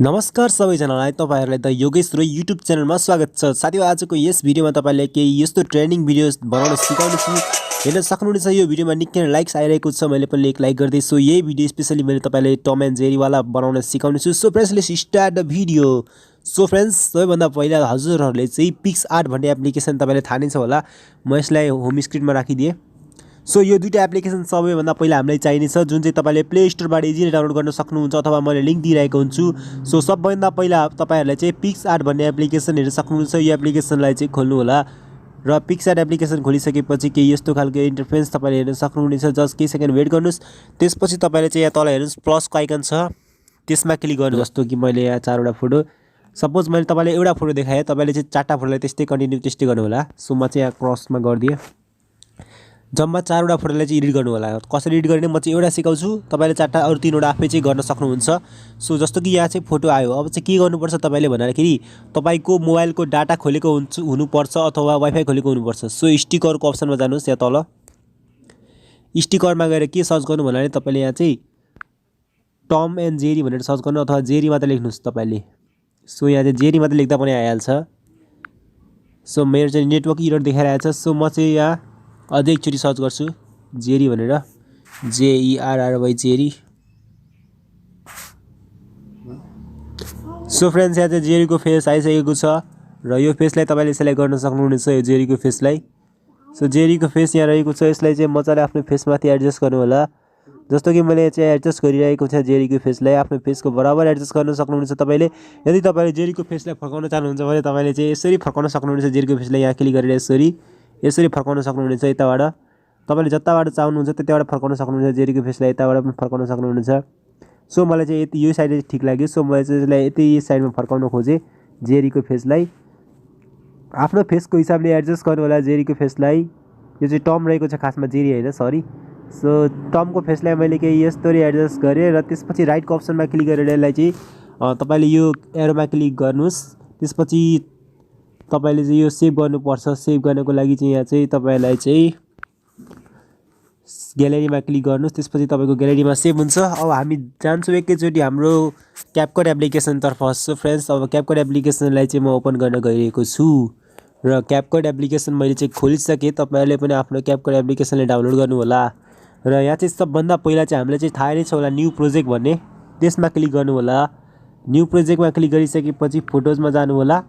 नमस्कार सबैजनालाई तपाईहरुलाई द योगेश्वर युट्युब च्यानलमा स्वागत छ। साथीहरु आजको यस भिडियोमा तपाईले केही यस्तो ट्रेनिङ भिडियोस बनाउन सिकाउने छु। हेर्न सक्नुहुनेछ यो भिडियोमा निकै लाइक्स आइरहेको छ। मैले पनि एक लाइक गर्दै सो यही भिडियो स्पेशली मैले तपाईलाई टम एन्ड जेरी वाला बनाउन सिकाउने छु। So friends let's start the video. So friends सबैभन्दा पहिला हजुरहरुले चाहिँ पिक्स आर्ट भन्ने एप्लिकेसन तपाईले थाहा नै छ होला। म यसलाई होम स्क्रिनमा राखिदिए। सो यो दुईटा एप्लिकेसन सबैभन्दा पहिला हामीलाई चाहिने छ जुन चाहिँ तपाईले प्ले स्टोरबाट इजिली डाउनलोड गर्न सक्नुहुन्छ अथवा मैले लिंक दिइरहेको हुन्छु। सो सबभन्दा पहिला तपाईहरुले चाहिँ पिक्स आर्ट भन्ने एप्लिकेसन हेर्न सक्नुहुन्छ। यो एप्लिकेसनलाई चाहिँ खोल्नु होला र पिक्स आर्ट एप्लिकेसन खोलिसकेपछि के यस्तो खालको इन्टरफेस तपाईले हेर्न सक्नुहुनेछ। जस्ट केही सेकेन्ड वेट गर्नुस्। त्यसपछि तपाईले चाहिँ यहाँ तल हेर्नुस् प्लसको आइकन छ त्यसमा क्लिक गर्नु। जस्तो कि मैले यहाँ चारवटा फोटो सपोज मैले तपाईलाई एउटा फोटो देखाए तपाईले चाहिँ चारवटा फोटोलाई त्यस्तै कन्टिन्यू त्यस्तै गर्नु होला। सो म चाहिँ यहाँ क्रसमा गर्दिए जम्मा चारवटा फोटोलाई चाहिँ एडिट गर्नु होला। कसरी एडिट गर्ने म चाहिँ एउटा सिकाउँछु तपाईले चारवटा अरु तीनवटा आफै चाहिँ गर्न सक्नुहुन्छ। सो जस्तो कि यहाँ चाहिँ फोटो आयो अब चाहिँ के गर्नुपर्छ तपाईले भन्दाखेरि तपाईको मोबाइलको डाटा खोलेको हुनुपर्छ अथवा वाइफाई खोलेको हुनुपर्छ। सो स्टिकरको अप्सनमा जानुस्। यहाँ तल स्टिकरमा गएर के सर्च गर्नु भन्नाले तपाईले यहाँ चाहिँ टम एन्ड जेरी भनेर सर्च गर्नु अथवा जेरी मात्र लेख्नुस् तपाईले। सो यहाँ चाहिँ जेरी मात्र लेख्दा पनि आइहाल्छ। सो मेरो चाहिँ नेटवर्क एरर देखाइरहेछ। सो म चाहिँ यहाँ अझै एकचोटी सर्च गर्छु जेरी भनेर JERRY जेरी। सो फ्रेन्ड्स यहाँ चाहिँ जेरीको फेस आइसकेको छ र यो फेसलाई तपाईले सेलेक्ट गर्न सक्नुहुनेछ यो जेरीको फेसलाई। सो जेरीको फेस यहाँ रहेको छ। यसलाई चाहिँ मजाले आफ्नो फेसमाथि एडजस्ट गर्नु होला। जस्तो कि मैले चाहिँ एडजस्ट गरिरहेको छ जेरीको फेसलाई आफ्नो फेसको बराबर एडजस्ट गर्न सक्नुहुनेछ तपाईले। यदि तपाईले जेरीको फेसलाई फर्काउन चाहनुहुन्छ भने तपाईले चाहिँ यसरी फर्काउन सक्नुहुनेछ। जेरीको फेसलाई यहाँ क्लिक गरेर यसरी फर्काउन सक्नुहुनेछ। यताबाट तपाईले जताबाट चाहनुहुन्छ त्यताबाट फर्काउन सक्नुहुनेछ। जेरीको फेसलाई यताबाट पनि फर्काउन सक्नुहुनेछ। सो मलाई चाहिँ यति यो साइड ठीक लाग्यो। सो मैले चाहिँ यसलाई यति साइडमा फर्काउन खोजे जेरीको फेसलाई। आफ्नो फेसको हिसाबले एडजस्ट गर्नु होला जेरीको फेसलाई। यो चाहिँ टम रहेको छ खासमा जेरी हैन सरी। सो टमको फेसलाई मैले केही यसरी एडजस्ट गरे र त्यसपछि राइटको अप्सनमा क्लिक गरेर यसलाई चाहिँ तपाईले यो एरोमा क्लिक गर्नुस्। त्यसपछि तपाईले चाहिँ यो सेभ गर्नुपर्छ। सेभ गर्नको लागि चाहिँ यहाँ चाहिँ तपाईलाई चाहिँ ग्यालेरीमा क्लिक गर्नुस्। त्यसपछि तपाईको ग्यालेरीमा सेभ हुन्छ। अब हामी जान्छौँ एकैचोटी हाम्रो क्यापकट एप्लिकेसन तर्फ। सो फ्रेन्ड्स अब क्यापकट एप्लिकेसनलाई चाहिँ म ओपन गर्न गइरहेको छु र क्यापकट एप्लिकेसन मैले चाहिँ खोलिसके। तपाईहरुले पनि आफ्नो क्यापकट एप्लिकेसनले डाउनलोड गर्नु होला र यहाँ चाहिँ सबभन्दा पहिला चाहिँ हामीलाई चाहिँ थाहा नै छ होला न्यू प्रोजेक्ट भन्ने त्यसमा क्लिक गर्नु होला। न्यू प्रोजेक्टमा क्लिक गरिसकेपछि फोटोजमा जानु होला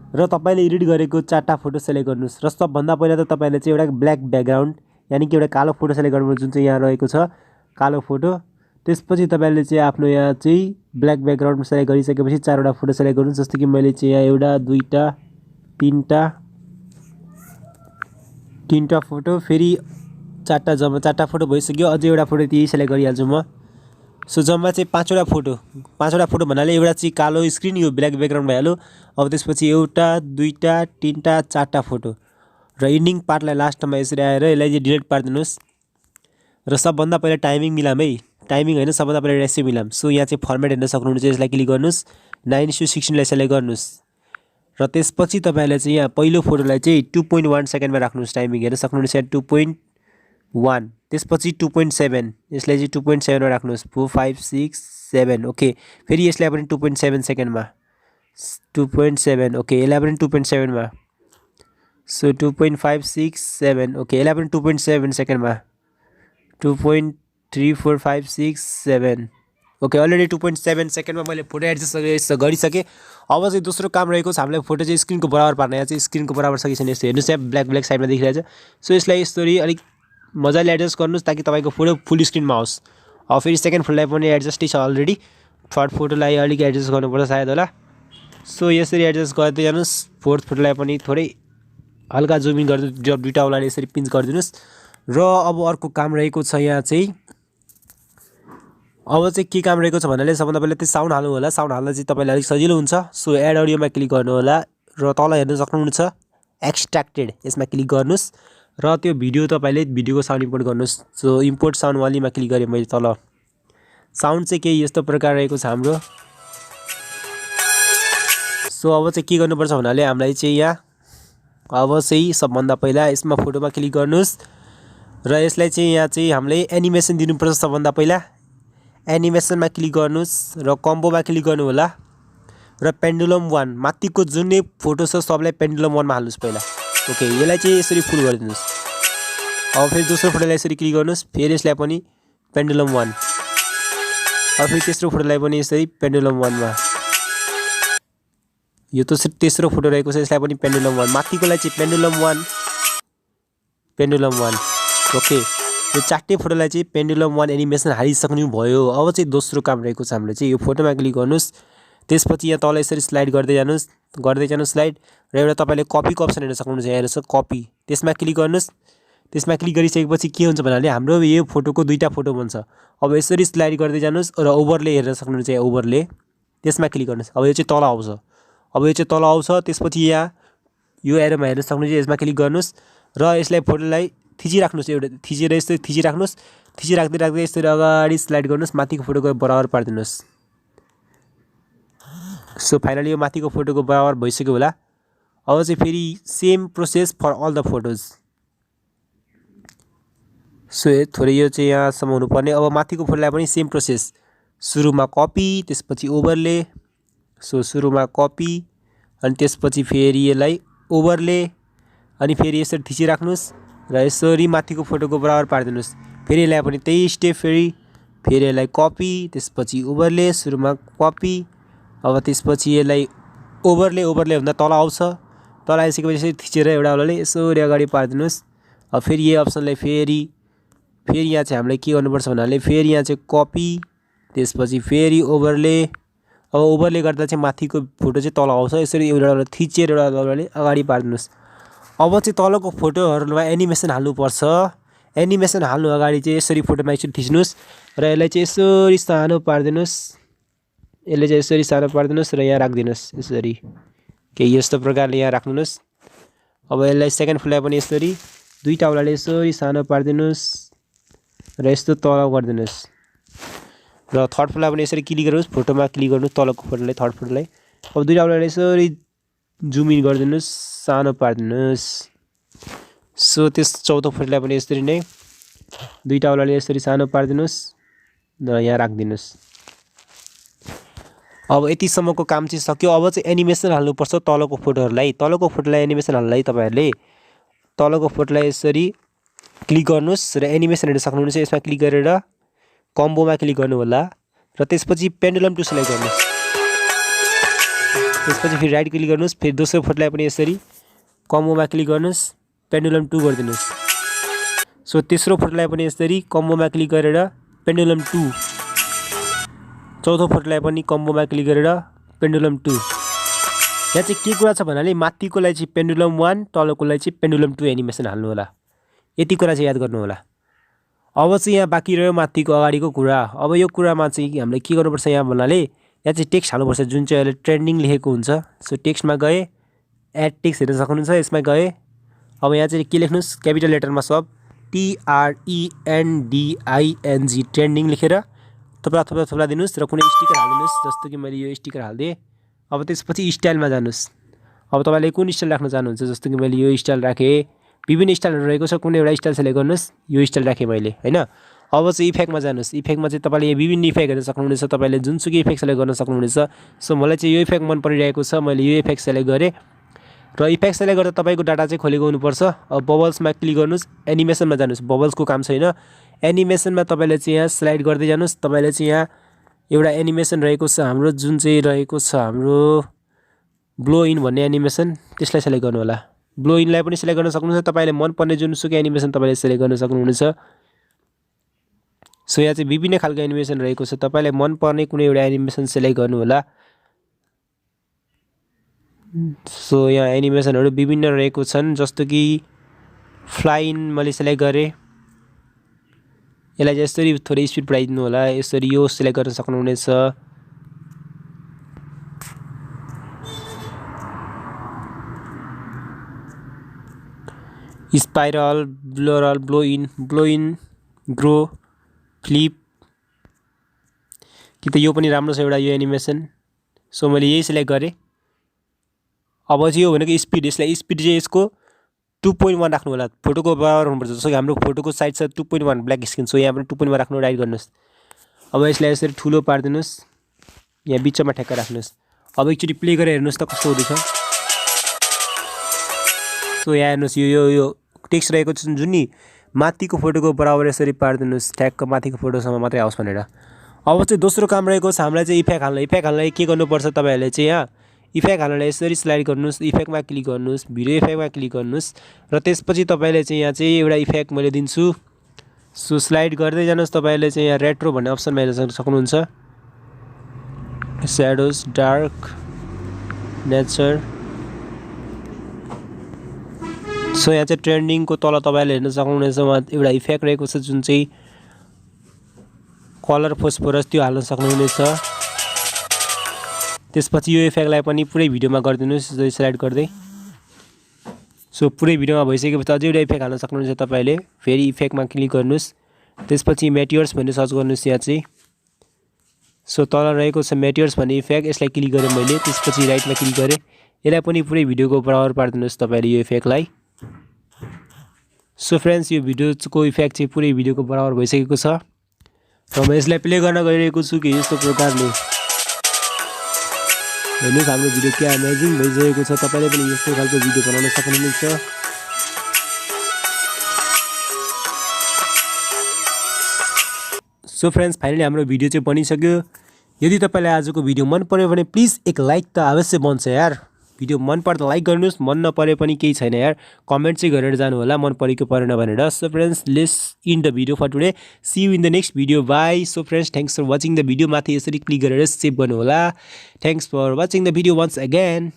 र तपाईले एडिट गरेको चारवटा फोटो सेलेक्ट गर्नुस्। र सबभन्दा पहिला त तपाईले चाहिँ एउटा ब्ल्याक ब्याकग्राउन्ड यानी कि एउटा कालो फोटो सेलेक्ट गर्नुपर्छ जुन चाहिँ यहाँ रहेको छ कालो फोटो। त्यसपछि तपाईले चाहिँ आफ्नो यहाँ चाहिँ ब्ल्याक ब्याकग्राउन्ड सेलेक्ट गरिसकेपछि चारवटा फोटो सेलेक्ट गर्नुस्। जस्तो कि मैले चाहिँ यहाँ एउटा दुईटा तीनटा फोटो फेरि चारवटा जम्मा चारवटा फोटो भइसक्यो। अझै एउटा फोटो त्यही सेलेक्ट गरिहाल्छु म। सो जम्मा चाहिँ पाँचवटा फोटो भन्नाले एउटा चाहिँ कालो स्क्रिन यो ब्ल्याक ब्याकग्राउन्ड भइहाल्यो। अब त्यसपछि एउटा दुईटा तीनटा चारवटा फोटो र एन्डिङ पार्टलाई लास्टमा यसरी आएर यसलाई चाहिँ डिलिट पार्दिनुस्। र सबभन्दा पहिला टाइमिङ मिलाम है टाइमिङ हैन सबभन्दा पहिला रेसियो मिलाम। सो यहाँ चाहिँ फर्मेट हेर्न सक्नुहुन्छ। यसलाई क्लिक गर्नुस् 9:16 लाई सेलेक्ट गर्नुस् र त्यसपछि तपाईले चाहिँ यहाँ पहिलो फोटोलाई चाहिँ 2.1 सेकेन्डमा राख्नुस्। टाइमिङ हेर्न सक्नुहुन्छ 2.1 त्यसपछि 2.7 यसलाई चाहिँ 2.7 मा राख्नुस्। 4 5 6 7 ओके। फेरि यसलाई पनि 2.7 सेकेन्डमा 2.7 ओके। यसलाई पनि 2.7 मा। So 2.5 6 7 okay. यसलाई पनि 2.7 सेकेन्डमा 2.3 4 5 6 7 ओके। अलरेडी 2.7 सेकेन्डमा मैले फोटो एडजस्ट गरिसके। अब चाहिँ दोस्रो काम रहेको छ हामीलाई फोटो चाहिँ स्क्रिनको बराबर पार्न। यहाँ चाहिँ स्क्रिनको बराबर सकिसक्यो। यस्तो हेर्नुस् यहाँ ब्ल्याक साइडमा देखिरहेछ। सो यसलाई यसरी अलिक मजाले एडजस्ट गर्नुस् ताकि तपाईको फोटो फुल स्क्रिनमा आओस्। अब फेरि सेकेन्ड फोटोलाई पनि एडजस्टै छ अलरेडी। थर्ड फोटोलाई अलिक एडजस्ट गर्नुपर्छ सायद होला। सो यसरी एडजस्ट गर्दै जानुस्। फोर्थ फोटोलाई पनि थोरै हल्का जुम इन गर्दै दुईटा वालाले यसरी पिन्च गरिदिनुस्। र अब अर्को काम रहेको छ यहाँ चाहिँ अब चाहिँ के काम रहेको छ भन्नाले सबभन्दा पहिला त्यो साउन्ड हाल्नु होला। साउन्ड हाल्न चाहिँ तपाईलाई अलिक सजिलो हुन्छ। सो एड अडियोमा क्लिक गर्नु होला र तल हेर्न सक्नुहुन्छ एक्सट्र्याक्टेड यसमा क्लिक गर्नुस् र त्यो भिडियो तपाईले भिडियोको साउन्ड इम्पोर्ट गर्नुस्। सो इम्पोर्ट साउन्ड वालीमा क्लिक गरे मैले तल साउन्ड चाहिँ केही यस्तो प्रकार रहेको छ हाम्रो। सो अब चाहिँ के गर्नुपर्छ भन्नाले हामीलाई चाहिँ यहाँ अब चाहिँ सबभन्दा पहिला यसमा फोटोमा क्लिक गर्नुस् र यसलाई चाहिँ यहाँ चाहिँ हामीले एनिमेसन दिनुपर्छ। सबभन्दा पहिला एनिमेसनमा क्लिक गर्नुस् र कम्बोमा क्लिक गर्नु होला। र पेन्डुलम 1 माथिको जुनै फोटो छ सबलाई पेन्डुलम 1 मा हाल्नुस् पहिला। ओके यसलाई चाहिँ यसरी फुल गरिदिनुस्। अब फेरि दोस्रो फोटोलाई यसरी क्लिक गर्नुस्, फेरि यसलाई पनि पेन्डुलम 1। अब फेरि तेस्रो फोटोलाई पनि यसरी पेन्डुलम 1 मा। यो त तेस्रो फोटो रहेको छ यसलाई पनि पेन्डुलम 1, माथिकोलाई चाहिँ पेन्डुलम 1 पेन्डुलम 1। ओके यो चारटै फोटोलाई चाहिँ पेन्डुलम 1 एनिमेसन हालिसक्नु भयो। अब चाहिँ दोस्रो काम रहेको छ हाम्रो चाहिँ यो फोटोमा क्लिक गर्नुस्, त्यसपछि यहाँ तल यसरी स्लाइड गर्दै जानुस् स्लाइड र एउटा तपाईले कपीको अप्सन हेर्न सक्नुहुन्छ। यहाँ रहेछ कपी, त्यसमा क्लिक गर्नुस्। त्यसमा क्लिक गरिसकेपछि के हुन्छ भन्नाले हाम्रो यो फोटोको दुईटा फोटो बन्छ। अब यसरी स्लाइड गर्दै जानुस् र ओभरले हेर्न सक्नुहुन्छ। यहाँ ओभरले त्यसमा क्लिक गर्नुस्। अब यो चाहिँ तल आउँछ। अब यो चाहिँ तल आउँछ, त्यसपछि यहाँ यो एरोमा हेर्न सक्नुहुन्छ। यसमा क्लिक गर्नुस् र यसलाई फोटोलाई थिचिराख्नुस्। एउटा थिचेर यस्तो थिचिराख्नुस्। थिचिराख्दै राख्दै यसरी अगाडि स्लाइड गर्नुस्, माथिको फोटोको बराबर पार्दिनुस्। सो फाइनली यो माथिको फोटोको बराबर भइसक्यो होला। अब चाहिँ फेरि same process for all the photos. So थोरै यो चाहिँ यहाँसम्म हुनुपर्ने। अब माथिको फोटोलाई पनि सेम प्रोसेस, सुरुमा कपी त्यसपछि ओभरले। सो सुरुमा कपी अनि त्यसपछि फेरि यसलाई ओभरले अनि फेरि यसरी थिचिराख्नुस् र यसरी माथिको फोटोको बराबर पार्दिनुस्। फेरि यसलाई पनि त्यही स्टेप, फेरि यसलाई कपी त्यसपछि ओभरले, सुरुमा कपी अब त्यसपछि यसलाई ओभरले भन्दा तल आउँछ। तल आइसकेपछि यसरी थिचेर एउटा वालाले यसरी अगाडि पार्दिनुस्। अब फेरि यो अप्सनलाई फेरि यहाँ चाहिँ हामीले के गर्नुपर्छ भन्नाले फेरि यहाँ चाहिँ कपी त्यसपछि फेरि ओभरले। अब ओभरले गर्दा चाहिँ माथिको फोटो चाहिँ तल आउँछ। यसरी एउटा थिचेर एउटा वालाले अगाडि पार्दिनुस्। अब चाहिँ तलको फोटोहरुमा एनिमेसन हाल्नुपर्छ। एनिमेसन हाल्नु अगाडि चाहिँ यसरी फोटोमा एकचोटि थिच्नुस् र यसलाई चाहिँ यसरी सानो पार्दिनुस्। यसले चाहिँ यसरी सानो पार्दिनुस् र यहाँ राख्दिनुस् यसरी। केही यस्तो प्रकारले यहाँ राख्नुस्। अब यसलाई सेकेन्ड फुललाई पनि यसरी दुईटा वालाले यसरी सानो पार्दिनुस् र यस्तो तल गर्दिनुस्। र थर्ड फुललाई पनि यसरी क्लिक गर्नुस्, फोटोमा क्लिक गर्नुस्, तलको फोटोलाई थर्ड फोटोलाई। अब दुईटा वालाले यसरी जुम इन गरिदिनुस्, सानो पार्दिनुस्। सो त्यस चौथो फोटोलाई पनि यसरी नै दुईटा वालाले यसरी सानो पार्दिनुस् र यहाँ राख्दिनुस्। अब यतिसम्मको काम चाहिँ सक्यो। अब चाहिँ एनिमेसन हाल्नुपर्छ तलको फोटोहरुलाई। तलको फोटोलाई एनिमेसन हाल्नलाई तपाईहरुले तलको फोटोलाई यसरी क्लिक गर्नुस् र एनिमेसन हेर्न सक्नुहुन्छ। यसमा क्लिक गरेर कम्बोमा क्लिक गर्नु होला र त्यसपछि पेन्डुलम टु सिलेक्ट गर्नुस्। त्यसपछि फेरि राइट क्लिक गर्नुस्। फेरि दोस्रो फोटोलाई पनि यसरी कम्बोमा क्लिक गर्नुस्, पेन्डुलम 2 गरिदिनुस्। सो तेस्रो फोटोलाई पनि यसरी कम्बोमा क्लिक गरेर पेन्डुलम 2। चौथो फोटोलाई पनि कम्बोमा क्लिक गरेर पेन्डुलम 2। यहाँ चाहिँ के कुरा छ भन्नाले माथिकोलाई चाहिँ पेन्डुलम 1, तलकोलाई चाहिँ पेन्डुलम 2 एनिमेसन हाल्नु होला। यति कुरा चाहिँ याद गर्नु होला। अब चाहिँ यहाँ बाँकी रह्यो माथिको अगाडिको कुरा। अब यो कुरामा चाहिँ हामीले के गर्नुपर्छ यहाँ भन्नाले यहाँ चाहिँ टेक्स्ट हाल्नुपर्छ जुन चाहिँ अहिले ट्रेन्डिङ लेखेको हुन्छ। सो टेक्स्टमा गए एड टेक्स्ट हेर्न सक्नुहुन्छ। यसमा गए अब यहाँ चाहिँ के लेख्नुस्, क्यापिटल लेटरमा सब TRENDING ट्रेन्डिङ लेखेर थोप्ला दिनुस् र कुनै स्टिकर हाल्दिनुस्। जस्तो कि मैले यो स्टिकर हाल्दिएँ। अब त्यसपछि स्टाइलमा जानुस्। अब तपाईले कुन स्टाइल राख्न चाहनुहुन्छ, जस्तो कि मैले यो स्टाइल राखेँ। विभिन्न स्टाइलहरु रहेको छ, कुनै एउटा स्टाइल सेलेक्ट गर्नुस्। यो स्टाइल राखेँ मैले, हैन। अब चाहिँ इफेक्टमा जानुस्। इफेक्टमा चाहिँ तपाईले विभिन्न इफेक्ट हेर्न सक्नुहुनेछ। तपाईले जुनसुकै इफेक्ट सेलेक्ट गर्न सक्नुहुनेछ। सो मलाई चाहिँ यो इफेक्ट मन परिरहेको छ, मैले यो इफेक्ट सेलेक्ट गरेँ र इफेक्ट सेलेक्ट गर्दा तपाईको डाटा चाहिँ खोलेको हुनुपर्छ। अब बबल्समा क्लिक गर्नुस्, एनिमेसनमा जानुस्। बबल्सको काम छैन। एनिमेसनमा तपाईले चाहिँ यहाँ स्लाइड गर्दै जानुस्। तपाईले चाहिँ यहाँ एउटा एनिमेसन रहेको छ हाम्रो, जुन चाहिँ रहेको छ हाम्रो ब्लो इन भन्ने एनिमेसन, त्यसलाई सेलेक्ट गर्नु होला। ब्लो इनलाई पनि सेलेक्ट गर्न सक्नुहुन्छ। तपाईले मन पर्ने जुनसुकै एनिमेसन तपाईले सेलेक्ट गर्न सक्नुहुनेछ। सो यहाँ चाहिँ विभिन्न खालको एनिमेसन रहेको छ। तपाईलाई मन पर्ने कुनै एउटा एनिमेसन सेलेक्ट गर्नु होला। सो यहाँ एनिमेसनहरु विभिन्न रहेको छन्, जस्तो कि फ्लाइन मैले सेलेक्ट गरेँ। यसलाई चाहिँ यसरी थोरै स्पिड बढाइदिनु होला। यसरी यो सेलेक्ट गर्न सक्नुहुनेछ। स्पाइरल, ब्लोरल, ब्लो इन, ग्रो, फ्लिप। कि त यो पनि राम्रो छ एउटा यो एनिमेसन। सो मैले यही सेलेक्ट गरेँ। अब चाहिँ यो भनेको स्पिड, यसलाई स्पिड चाहिँ यसको 2.1 राख्नु होला। फोटोको बराबर हुनुपर्छ। जस्तो कि हाम्रो फोटोको साइज छ 2.1 ब्ल्याक स्क्रिन। सो यहाँ पनि 2.1 राख्नु, राइट गर्नुस्। अब यसलाई यसरी ठुलो पार्दिनुस्, यहाँ बिचमा ठ्याक्क राख्नुस्। अब एकचोटि प्ले गरेर हेर्नुहोस् त कस्तो हुँदैछ। सो यहाँ हेर्नुहोस् यो टेक्स्ट रहेको छ जुन नि माथिको फोटोको बराबर यसरी पारिदिनुहोस्, ट्यागको माथिको फोटोसम्म मात्रै आओस् भनेर। अब चाहिँ दोस्रो काम रहेको छ हामीलाई चाहिँ इफेक्ट हाल्न। इफेक्ट हाल्नलाई के गर्नुपर्छ तपाईँहरूले चाहिँ यहाँ इफेक्ट हाल्नलाई यसरी स्लाइड गर्नुहोस्, इफेक्टमा क्लिक गर्नुहोस्, भिडियो इफेक्टमा क्लिक गर्नुहोस् र त्यसपछि तपाईँले चाहिँ यहाँ चाहिँ एउटा इफेक्ट मैले दिन्छु। सो स्लाइड गर्दै जानुहोस्। तपाईँहरूले चाहिँ यहाँ रेट्रो भन्ने अप्सनमा हेर्न सक्नुहुन्छ, स्याडोज, डार्क, नेचर। सो यहाँ चाहिँ ट्रेन्डिङको तल तपाईँले हेर्न सक्नुहुनेछ उहाँ एउटा इफेक्ट रहेको छ जुन चाहिँ कलर फोस्फोरस, त्यो हाल्न सक्नुहुनेछ। त्यसपछि यो इफेक्टलाई पनि पुरै भिडियोमा गरिदिनुहोस् स्लाइड गर्दै। सो पुरै भिडियोमा भइसकेपछि अझै एउटा इफेक्ट हाल्न सक्नुहुन्छ तपाईँले। फेरि इफेक्टमा क्लिक गर्नुहोस्, त्यसपछि मेटियर्स भनेर सर्च गर्नुहोस् यहाँ चाहिँ। सो तल रहेको छ मेटियर्स भन्ने इफेक्ट, यसलाई क्लिक गरेँ मैले, त्यसपछि राइटमा क्लिक गरेँ। यसलाई पनि पुरै भिडियोको बराबर पारिदिनुहोस् तपाईँले यो इफेक्टलाई। सो फ्रेन्ड्स यो भिडियोको इफेक्ट चाहिँ पुरै भिडियोको बराबर भइसकेको छ र म यसलाई प्ले गर्न गइरहेको छु कि यस्तो प्रकारले हेर्नुहोस् हाम्रो भिडियो क्या अमेजिङ भइसकेको छ। तपाईँले पनि यस्तो खालको भिडियो बनाउन सक्नुहुनेछ। सो फ्रेन्ड्स फाइनली हाम्रो भिडियो चाहिँ बनिसक्यो। यदि तपाईँलाई आजको भिडियो मन पर्यो भने प्लिज एक लाइक त अवश्य बन्छ यार। भिडियो मन पर्दा लाइक गर्नुहोस्, मन नपरे पनि केही छैन यार, कमेन्ट चाहिँ गरेर जानु होला मन परेको परेन भनेर। So friends let's end the video for today, see you in the next video, bye. So friends thanks for watching the video. माथि यसरी क्लिक गरेर सेभ गर्नु होला। Thanks for watching the video once again.